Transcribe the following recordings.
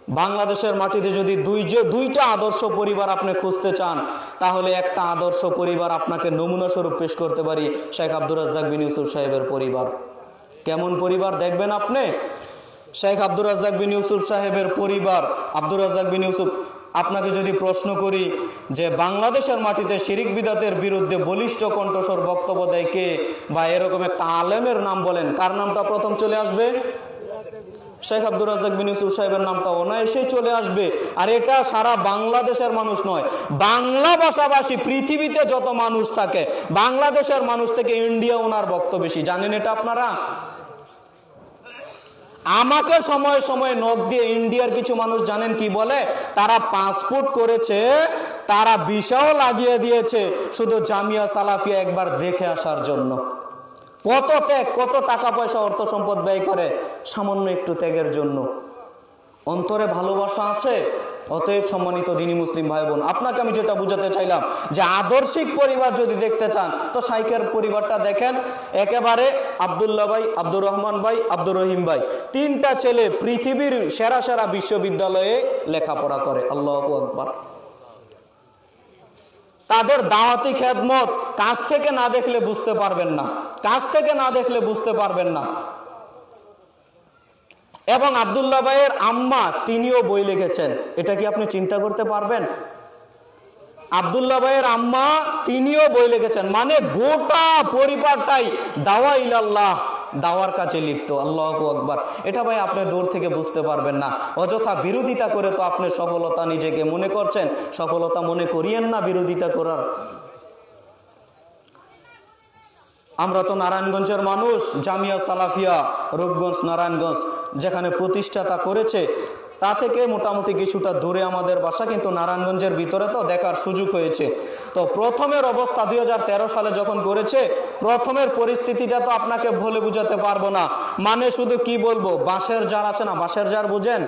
বাংলাদেশের মাটিতে যদি দুইটা আদর্শ পরিবার আপনি খুঁজতে চান, তাহলে একটা আদর্শ পরিবার আপনাকে নমুনা স্বরূপ পেশ করতে পারি, শেখ আব্দুর রাজ্জাক বিন ইউসুফ সাহেবের পরিবার। কেমন পরিবার দেখবেন আপনি? শেখ আব্দুর রাজ্জাক বিন ইউসুফ সাহেবের পরিবার। আব্দুর রাজ্জাক বিন ইউসুফ, আপনাকে যদি প্রশ্ন করি যে বাংলাদেশের মাটিতে শিরিক বিদাতের বিরুদ্ধে বলিষ্ঠ কণ্ঠস্বর বক্তব্য দেয় কে, বা এরকম একটা আলেমের নাম বলেন, কার নামটা প্রথম চলে আসবে? শেখ আব্দুর রাজ্জাক বিন ইউসুফ সাহেবের নামটা অনায়াসেই চলে আসবে। আর এটা সারা বাংলাদেশের মানুষ নয়, বাংলা ভাষাভাষী পৃথিবীতে যত মানুষ থাকে, বাংলাদেশের মানুষ থেকে ইন্ডিয়া ওনার বক্তব্য বেশি। জানেন এটা আপনারা? আমাকে সময়ে সময়ে নখ দিয়ে ইন্ডিয়ার কিছু মানুষ জানেন কি বলে? তারা পাসপোর্ট করেছে, তারা ভিসাও লাগিয়ে দিয়েছে শুধু জামিয়া সালাফিয়া একবার দেখে আসার জন্য। কত ত্যাগ, কত টাকা পয়সা অর্থ সম্পদ ব্যয় করে সামান্য একটু ত্যাগের জন্য। অন্তরে ভালোবাসা আছে। অতএব সম্মানিত দ্বীনী মুসলিম ভাই বোন, আপনাকে আমি যেটা বুঝাতে চাইলাম যে আদর্শিক পরিবার যদি দেখতে চান তো শাইখের পরিবারটা দেখেন। একেবারে আব্দুল্লাহ ভাই, আব্দুর রহমান ভাই, আব্দুর রহিম ভাই, তিনটা ছেলে পৃথিবীর সেরা সেরা বিশ্ববিদ্যালয়ে লেখাপড়া করে। আল্লাহু আকবার। তাদের দাওয়াতি খেদমত কাছ থেকে না দেখলে বুঝতে পারবেন না, কাছ থেকে না দেখলে বুঝতে পারবেন না। এবং আব্দুল্লাহ ভাইয়ের আম্মা, তিনিও বই লিখেছেন। এটা কি আপনি চিন্তা করতে পারবেন? আব্দুল্লাহ ভাইয়ের আম্মা, তিনিও বই লিখেছেন। মানে গোটা পরিবারটাই দাওয়া ইলাল্লাহ, দাওয়ার কাজে লিপ্ত। আল্লাহু আকবার। এটা ভাই আপনি দূর থেকে বুঝতে পারবেন না। অযথা বিরোধিতা করে তো আপনি সফলতা নিজেকে মনে করছেন। সফলতা মনে করিয়েন না বিরোধিতা করার। আমরা তো নারায়ণগঞ্জের মানুষ, জামিয়া সালাফিয়া রূপগঞ্জ নারায়ণগঞ্জ যেখানে প্রতিষ্ঠাতা করেছে, তা থেকে মোটামুটি কিছুটা দূরে আমাদের বাসা, কিন্তু নারায়ণগঞ্জের ভিতরে তো দেখার সুযোগ হয়েছে। তো প্রথমের অবস্থা 2013 সালে যখন করেছে, প্রথমের পরিস্থিতিটা তো আপনাকে বলে বুঝাতে পারবো না। মানে শুধু কি বলবো, বাঁশের জার আছে না, বাঁশের জার বুঝেন?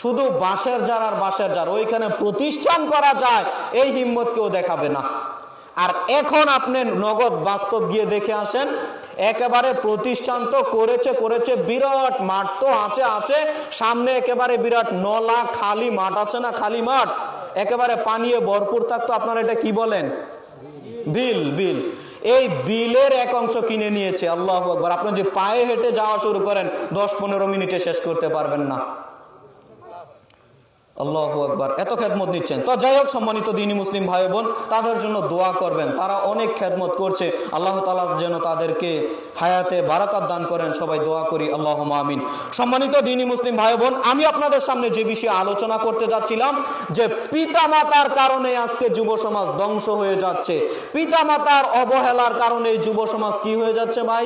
শুধু বাঁশের জার আর বাঁশের জার, ওইখানে প্রতিষ্ঠান করা যায় এই হিম্মত কেউ দেখাবে না। আর এখন আপনি নগদ বাস্তব গিয়ে দেখে আসেন, একেবারে প্রতিষ্ঠান তো করেছে, বিরাট মাঠ তো আছে, সামনে একেবারে বিরাট নলা, খালি মাঠ আছে না, খালি মাঠ, একেবারে পানিয়ে ভরপুর থাকতো। আপনারা এটা কি বলেন? বিল। এই বিলের এক অংশ কিনে নিয়েছে। আল্লাহু আকবার। আপনি যে পায়ে হেঁটে যাওয়া শুরু করেন 10-15 মিনিটে শেষ করতে পারবেন না। আল্লাহু আকবার। এত খেদমত নিচ্ছেন। তো যাই হোক সম্মানিত দ্বীনী মুসলিম ভাই বোন, তাদের জন্য দোয়া করবেন। তারা অনেক খেদমত করছে। আল্লাহ তাআলা যেন তাদেরকে হায়াতে বারাকাত দান করেন। সবাই দোয়া করি, আল্লাহুম্মা আমিন। সম্মানিত দ্বীনী মুসলিম ভাই বোন, আমি আপনাদের সামনে যে বিষয়ে আলোচনা করতে যাচ্ছিলাম, যে পিতামাতার কারণে আজকে যুব সমাজ ধ্বংস হয়ে যাচ্ছে। পিতামাতার অবহেলার কারণে যুব সমাজ কি হয়ে যাচ্ছে ভাই?